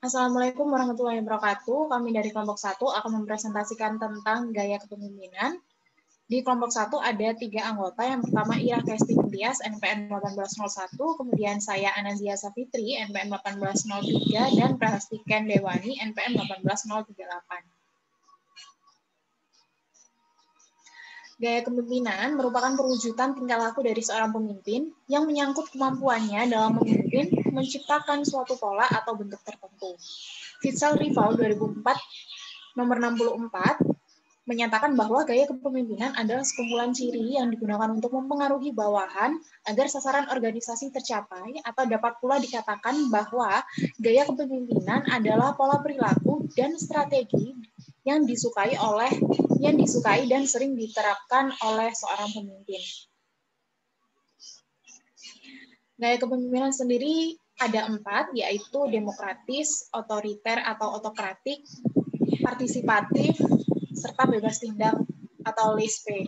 Assalamualaikum warahmatullahi wabarakatuh. Kami dari kelompok 1 akan mempresentasikan tentang gaya kepemimpinan. Di kelompok 1 ada 3 anggota. Yang pertama Ira Kesti Tias, NPM 1801, kemudian saya Anazia Safitri, NPM 1803, dan Prahastiken Dewani, NPM 18038. Gaya kepemimpinan merupakan perwujudan tingkah laku dari seorang pemimpin yang menyangkut kemampuannya dalam memimpin, menciptakan suatu pola atau bentuk tertentu. Fitzgerald 2004 nomor 64 menyatakan bahwa gaya kepemimpinan adalah sekumpulan ciri yang digunakan untuk mempengaruhi bawahan agar sasaran organisasi tercapai, atau dapat pula dikatakan bahwa gaya kepemimpinan adalah pola perilaku dan strategi yang disukai dan sering diterapkan oleh seorang pemimpin. Gaya kepemimpinan sendiri ada 4, yaitu demokratis, otoriter atau otokratik, partisipatif, serta bebas tindak atau laissez-faire.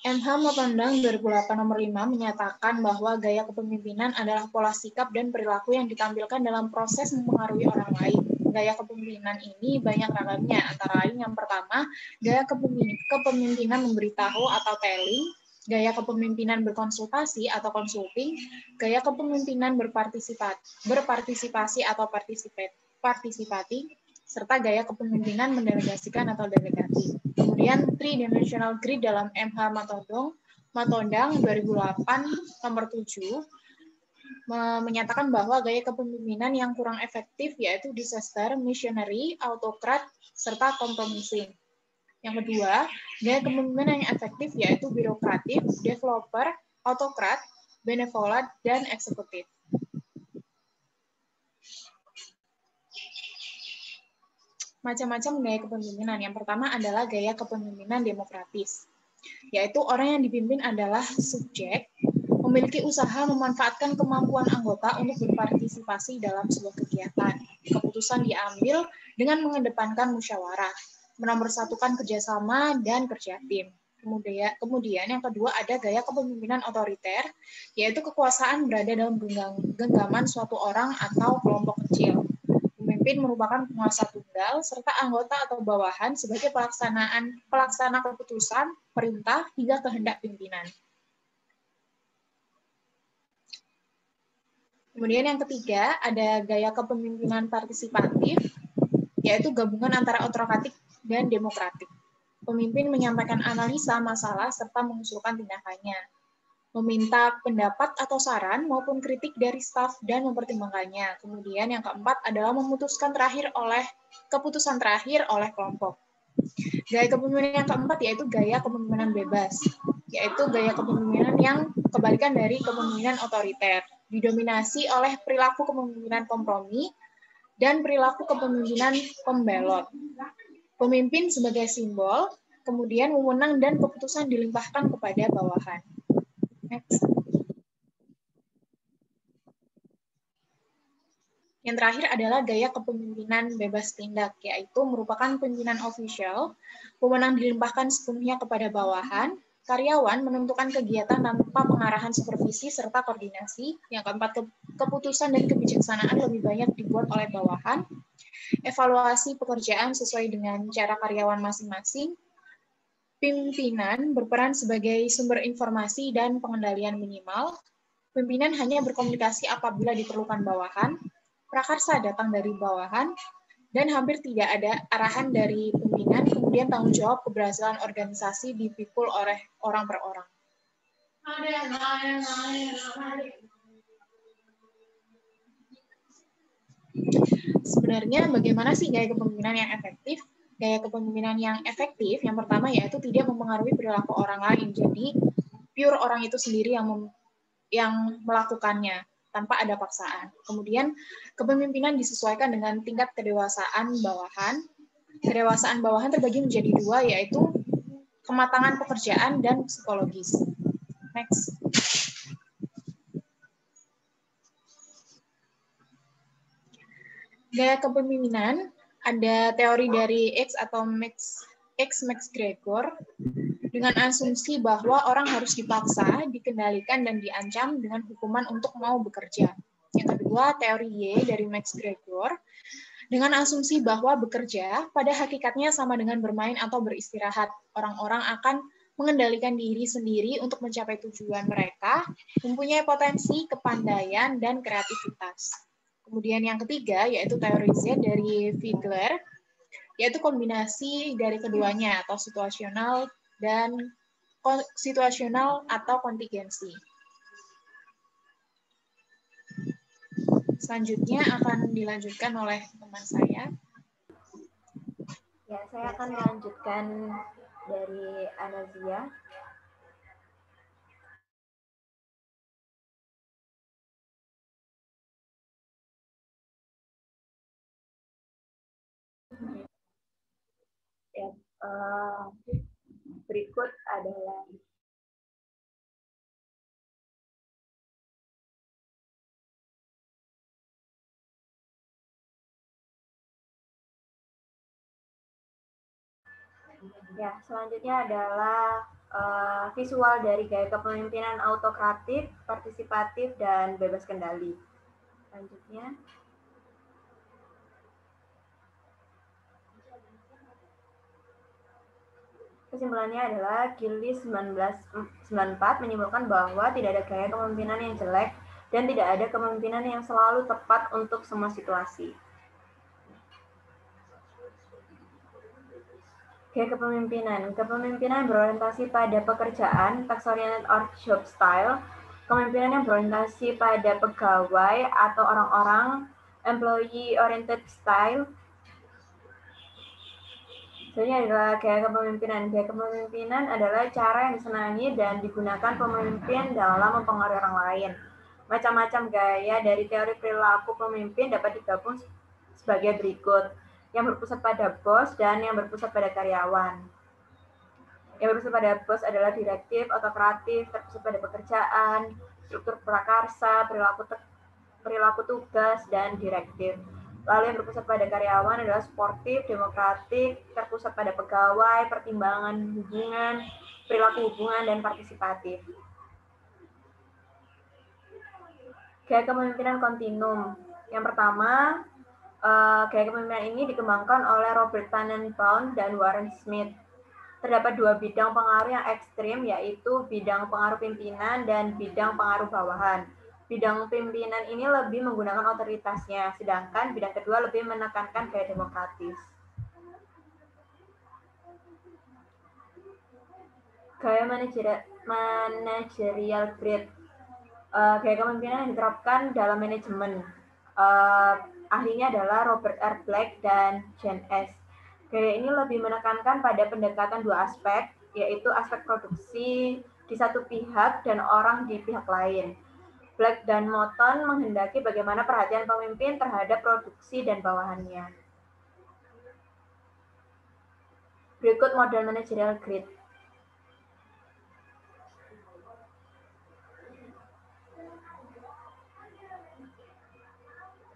MH Matondang 2008 nomor 5 menyatakan bahwa gaya kepemimpinan adalah pola sikap dan perilaku yang ditampilkan dalam proses mempengaruhi orang lain. Gaya kepemimpinan ini banyak ragamnya, antara lain yang pertama, gaya kepemimpinan memberitahu atau telling, gaya kepemimpinan berkonsultasi atau consulting, gaya kepemimpinan berpartisipasi atau participating, serta gaya kepemimpinan mendelegasikan atau delegasi. Kemudian three-dimensional grid dalam MH Matondang 2008 nomor 7 menyatakan bahwa gaya kepemimpinan yang kurang efektif yaitu disaster, missionary, autocrat, serta compromising. Yang kedua, gaya kepemimpinan yang efektif yaitu birokratif, developer, autocrat, benevolent, dan eksekutif. Macam-macam gaya kepemimpinan. Yang pertama adalah gaya kepemimpinan demokratis, yaitu orang yang dipimpin adalah subjek, memiliki usaha memanfaatkan kemampuan anggota untuk berpartisipasi dalam sebuah kegiatan. Keputusan diambil dengan mengedepankan musyawarah, menomorsatukan kerjasama dan kerja tim. Kemudian yang kedua ada gaya kepemimpinan otoriter, yaitu kekuasaan berada dalam genggaman suatu orang atau kelompok kecil. Pemimpin merupakan penguasa tunggal, serta anggota atau bawahan sebagai pelaksana keputusan, perintah, hingga kehendak pimpinan. Kemudian yang ketiga, ada gaya kepemimpinan partisipatif, yaitu gabungan antara otokratik dan demokratik. Pemimpin menyampaikan analisa masalah serta mengusulkan tindakannya, meminta pendapat atau saran maupun kritik dari staf dan mempertimbangkannya. Kemudian yang keempat adalah memutuskan keputusan terakhir oleh kelompok. Gaya kepemimpinan yang keempat yaitu gaya kepemimpinan bebas, yaitu gaya kepemimpinan yang kebalikan dari kepemimpinan otoriter, didominasi oleh perilaku kepemimpinan kompromi dan perilaku kepemimpinan pembelot. Pemimpin sebagai simbol, kemudian wewenang dan keputusan dilimpahkan kepada bawahan. Next. Yang terakhir adalah gaya kepemimpinan bebas tindak, yaitu merupakan pimpinan ofisial, wewenang dilimpahkan sepenuhnya kepada bawahan, karyawan menentukan kegiatan tanpa pengarahan supervisi serta koordinasi. Yang keempat, keputusan dan kebijaksanaan lebih banyak dibuat oleh bawahan, evaluasi pekerjaan sesuai dengan cara karyawan masing-masing, pimpinan berperan sebagai sumber informasi dan pengendalian minimal. Pimpinan hanya berkomunikasi apabila diperlukan bawahan. Prakarsa datang dari bawahan. Dan hampir tidak ada arahan dari pimpinan. Kemudian tanggung jawab keberhasilan organisasi dipikul oleh orang per orang. Sebenarnya bagaimana sih gaya kepemimpinan yang efektif? Gaya kepemimpinan yang efektif, yang pertama yaitu tidak mempengaruhi perilaku orang lain. Jadi, pure orang itu sendiri yang melakukannya tanpa ada paksaan. Kemudian, kepemimpinan disesuaikan dengan tingkat kedewasaan bawahan. Kedewasaan bawahan terbagi menjadi 2, yaitu kematangan pekerjaan dan psikologis. Next. Gaya kepemimpinan ada teori dari X atau Max ex McGregor dengan asumsi bahwa orang harus dipaksa, dikendalikan, dan diancam dengan hukuman untuk mau bekerja. Yang kedua, teori Y dari McGregor dengan asumsi bahwa bekerja pada hakikatnya sama dengan bermain atau beristirahat. Orang-orang akan mengendalikan diri sendiri untuk mencapai tujuan mereka, mempunyai potensi, kepandaian, dan kreativitas. Kemudian yang ketiga, yaitu teori Z dari Figler, yaitu kombinasi dari keduanya, atau situasional atau kontingensi. Selanjutnya akan dilanjutkan oleh teman saya. Ya, saya akan melanjutkan dari Anazia. Ya, berikut adalah ya, selanjutnya adalah visual dari gaya kepemimpinan autokratik, partisipatif, dan bebas kendali. Selanjutnya. Kesimpulannya adalah Gillies 1994 menyimpulkan bahwa tidak ada gaya kepemimpinan yang jelek dan tidak ada kepemimpinan yang selalu tepat untuk semua situasi. Gaya kepemimpinan. Kepemimpinan berorientasi pada pekerjaan, task-oriented or job style. Kepemimpinan yang berorientasi pada pegawai atau orang-orang, employee-oriented style. Selanjutnya adalah gaya kepemimpinan. Gaya kepemimpinan adalah cara yang disenangi dan digunakan pemimpin dalam mempengaruhi orang lain. Macam-macam gaya dari teori perilaku pemimpin dapat digabung sebagai berikut. Yang berpusat pada bos dan yang berpusat pada karyawan. Yang berpusat pada bos adalah direktif, otokratif, terpusat pada pekerjaan, struktur prakarsa, perilaku tugas, dan direktif. Lalu yang berpusat pada karyawan adalah sportif, demokratik, terpusat pada pegawai, pertimbangan hubungan, perilaku hubungan, dan partisipatif. Gaya kepemimpinan kontinum. Yang pertama, gaya kepemimpinan ini dikembangkan oleh Robert Tannenbaum dan Warren Smith. Terdapat dua bidang pengaruh yang ekstrim, yaitu bidang pengaruh pimpinan dan bidang pengaruh bawahan. Bidang pimpinan ini lebih menggunakan otoritasnya, sedangkan bidang kedua lebih menekankan gaya demokratis. Gaya manajerial grid. Gaya kepemimpinan yang diterapkan dalam manajemen. Ahlinya adalah Robert R. Black dan Jen S. Gaya ini lebih menekankan pada pendekatan dua aspek, yaitu aspek produksi di satu pihak dan orang di pihak lain. Black dan Moton menghendaki bagaimana perhatian pemimpin terhadap produksi dan bawahannya. Berikut model managerial grid.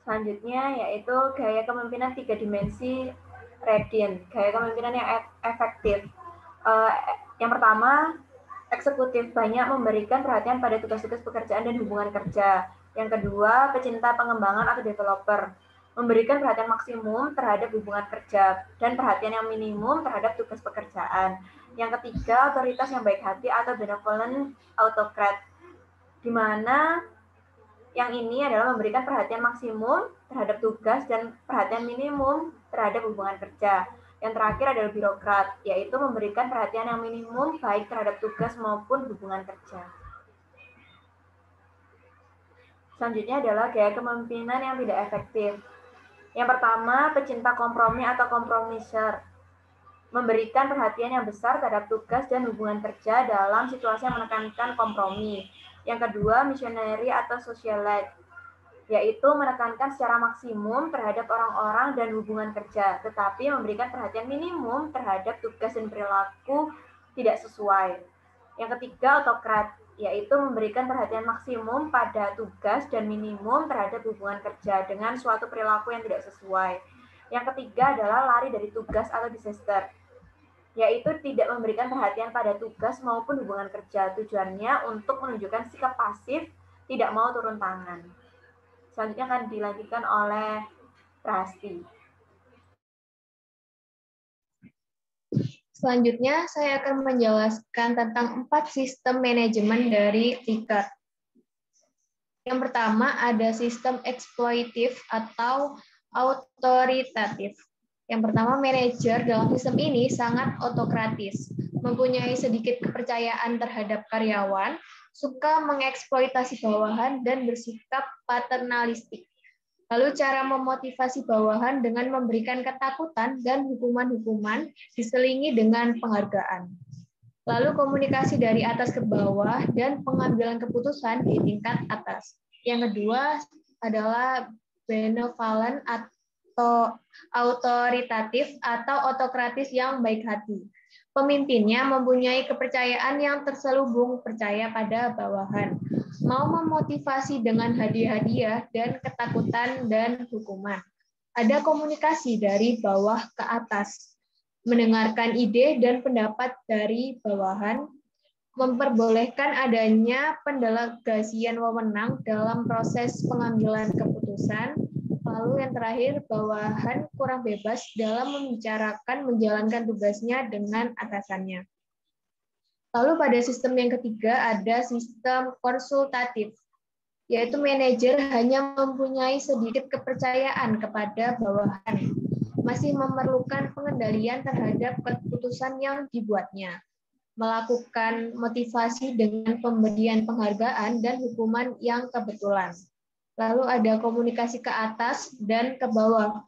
Selanjutnya yaitu gaya kepemimpinan 3 dimensi Redin, gaya kepemimpinan yang efektif. Yang pertama, eksekutif, banyak memberikan perhatian pada tugas-tugas pekerjaan dan hubungan kerja. Yang kedua, pecinta pengembangan atau developer, memberikan perhatian maksimum terhadap hubungan kerja dan perhatian yang minimum terhadap tugas pekerjaan. Yang ketiga, otoritas yang baik hati atau benevolent autocrat, di mana yang ini adalah memberikan perhatian maksimum terhadap tugas dan perhatian minimum terhadap hubungan kerja. Yang terakhir adalah birokrat, yaitu memberikan perhatian yang minimum baik terhadap tugas maupun hubungan kerja. Selanjutnya adalah gaya kepemimpinan yang tidak efektif. Yang pertama, pecinta kompromi atau compromiser, memberikan perhatian yang besar terhadap tugas dan hubungan kerja dalam situasi yang menekankan kompromi. Yang kedua, missionary atau socialite, yaitu menekankan secara maksimum terhadap orang-orang dan hubungan kerja, tetapi memberikan perhatian minimum terhadap tugas dan perilaku tidak sesuai. Yang ketiga, autokrat, yaitu memberikan perhatian maksimum pada tugas dan minimum terhadap hubungan kerja dengan suatu perilaku yang tidak sesuai. Yang ketiga adalah lari dari tugas atau disaster, yaitu tidak memberikan perhatian pada tugas maupun hubungan kerja. Tujuannya untuk menunjukkan sikap pasif, tidak mau turun tangan. Selanjutnya akan dilanjutkan oleh Prasti. Selanjutnya, saya akan menjelaskan tentang 4 sistem manajemen dari Likert. Yang pertama ada sistem eksploitif atau autoritatif. Yang pertama, manajer dalam sistem ini sangat otokratis, mempunyai sedikit kepercayaan terhadap karyawan, suka mengeksploitasi bawahan, dan bersikap paternalistik. Lalu cara memotivasi bawahan dengan memberikan ketakutan dan hukuman-hukuman diselingi dengan penghargaan. Lalu komunikasi dari atas ke bawah dan pengambilan keputusan di tingkat atas. Yang kedua adalah benevolent atau autoritatif atau otokratis yang baik hati. Pemimpinnya mempunyai kepercayaan yang terselubung percaya pada bawahan, mau memotivasi dengan hadiah-hadiah dan ketakutan dan hukuman. Ada komunikasi dari bawah ke atas, mendengarkan ide dan pendapat dari bawahan, memperbolehkan adanya pendelegasian wewenang dalam proses pengambilan keputusan. Lalu yang terakhir, bawahan kurang bebas dalam membicarakan menjalankan tugasnya dengan atasannya. Lalu pada sistem yang ketiga ada sistem konsultatif, yaitu manajer hanya mempunyai sedikit kepercayaan kepada bawahan, masih memerlukan pengendalian terhadap keputusan yang dibuatnya, melakukan motivasi dengan pemberian penghargaan dan hukuman yang kebetulan. Lalu ada komunikasi ke atas dan ke bawah.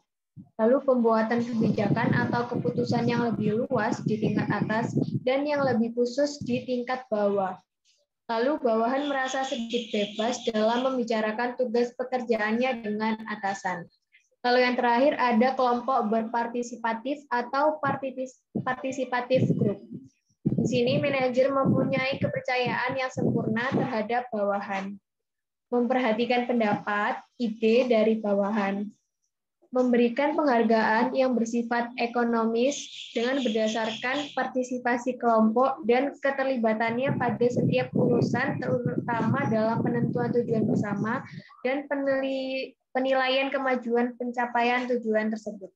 Lalu pembuatan kebijakan atau keputusan yang lebih luas di tingkat atas dan yang lebih khusus di tingkat bawah. Lalu bawahan merasa sedikit bebas dalam membicarakan tugas pekerjaannya dengan atasan. Lalu yang terakhir ada kelompok berpartisipatif atau partisipatif group. Di sini manajer mempunyai kepercayaan yang sempurna terhadap bawahan, memperhatikan pendapat, ide dari bawahan, memberikan penghargaan yang bersifat ekonomis dengan berdasarkan partisipasi kelompok dan keterlibatannya pada setiap urusan, terutama dalam penentuan tujuan bersama dan penilaian kemajuan pencapaian tujuan tersebut.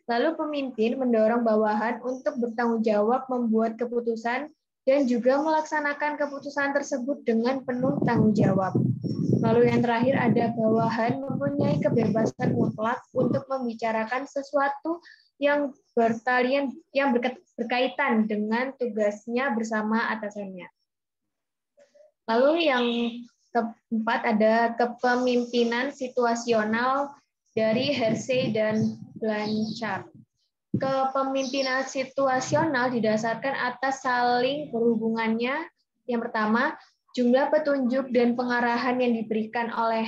Lalu pemimpin mendorong bawahan untuk bertanggung jawab membuat keputusan dan juga melaksanakan keputusan tersebut dengan penuh tanggung jawab. Lalu yang terakhir ada bawahan mempunyai kebebasan mutlak untuk membicarakan sesuatu yang berkaitan dengan tugasnya bersama atasannya. Lalu yang keempat ada kepemimpinan situasional dari Hersey dan Blanchard. Kepemimpinan situasional didasarkan atas saling berhubungannya. Yang pertama, jumlah petunjuk dan pengarahan yang diberikan oleh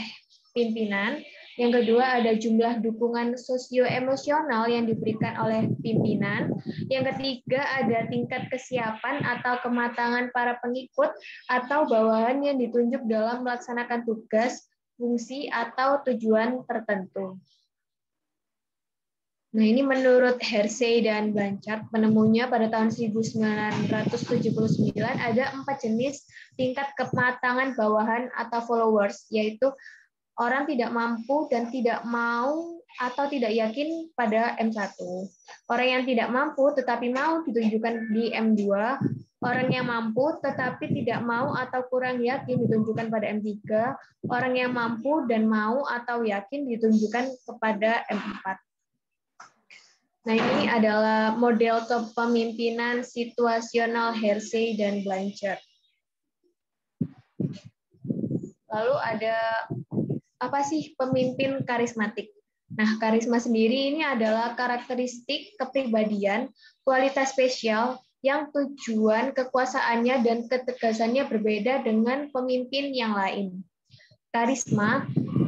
pimpinan. Yang kedua, ada jumlah dukungan sosioemosional yang diberikan oleh pimpinan. Yang ketiga, ada tingkat kesiapan atau kematangan para pengikut atau bawahan yang ditunjuk dalam melaksanakan tugas, fungsi, atau tujuan tertentu. Nah, ini menurut Hersey dan Blanchard, penemunya pada tahun 1979, ada 4 jenis tingkat kematangan bawahan atau followers, yaitu orang tidak mampu dan tidak mau atau tidak yakin pada M1. Orang yang tidak mampu tetapi mau ditunjukkan di M2. Orang yang mampu tetapi tidak mau atau kurang yakin ditunjukkan pada M3. Orang yang mampu dan mau atau yakin ditunjukkan kepada M4. Nah, ini adalah model kepemimpinan situasional Hersey dan Blanchard. Lalu ada apa sih pemimpin karismatik? Nah, karisma sendiri ini adalah karakteristik kepribadian, kualitas spesial yang tujuan kekuasaannya dan ketegasannya berbeda dengan pemimpin yang lain. Karisma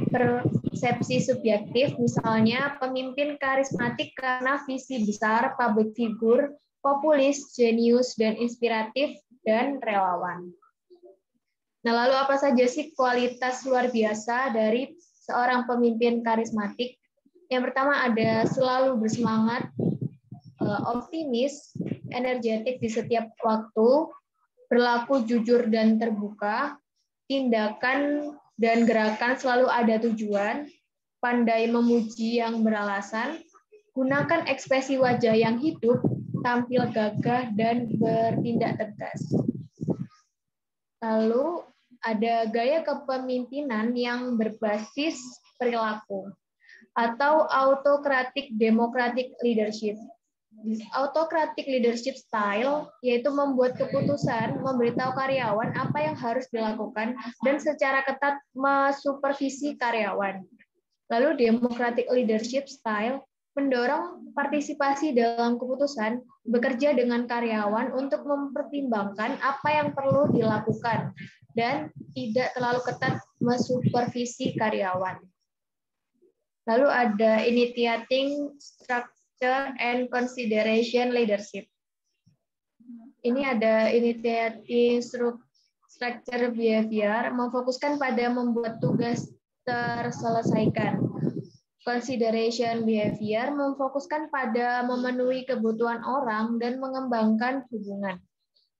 persepsi subjektif, misalnya pemimpin karismatik karena visi besar, public figure, populis, jenius, dan inspiratif, dan relawan. Nah, lalu apa saja sih kualitas luar biasa dari seorang pemimpin karismatik? Yang pertama ada selalu bersemangat, optimis, energetik di setiap waktu, berlaku jujur dan terbuka, tindakan dan gerakan selalu ada tujuan, pandai memuji yang beralasan, gunakan ekspresi wajah yang hidup, tampil gagah dan bertindak tegas. Lalu ada gaya kepemimpinan yang berbasis perilaku atau autocratic democratic leadership. Autocratic leadership style yaitu membuat keputusan, memberitahu karyawan apa yang harus dilakukan dan secara ketat mensupervisi karyawan. Lalu democratic leadership style mendorong partisipasi dalam keputusan, bekerja dengan karyawan untuk mempertimbangkan apa yang perlu dilakukan dan tidak terlalu ketat mensupervisi karyawan. Lalu ada initiating structure and consideration leadership. Ini ada initiating structure behavior, memfokuskan pada membuat tugas terselesaikan. Consideration behavior memfokuskan pada memenuhi kebutuhan orang dan mengembangkan hubungan.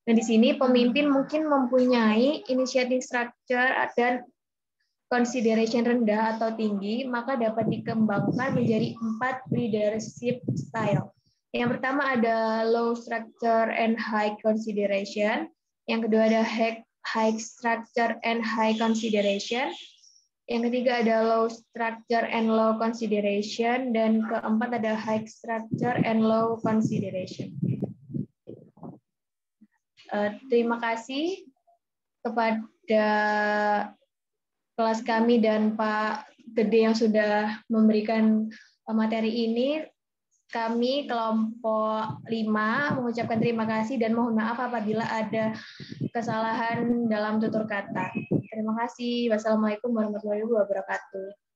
Nah, di sini pemimpin mungkin mempunyai initiating structure dan consideration rendah atau tinggi, maka dapat dikembangkan menjadi 4 leadership style. Yang pertama ada low structure and high consideration. Yang kedua ada high structure and high consideration. Yang ketiga ada low structure and low consideration. Dan keempat ada high structure and low consideration. Terima kasih kepada kelas kami dan Pak Gede yang sudah memberikan materi ini. Kami kelompok 5 mengucapkan terima kasih dan mohon maaf apabila ada kesalahan dalam tutur kata. Terima kasih. Wassalamualaikum warahmatullahi wabarakatuh.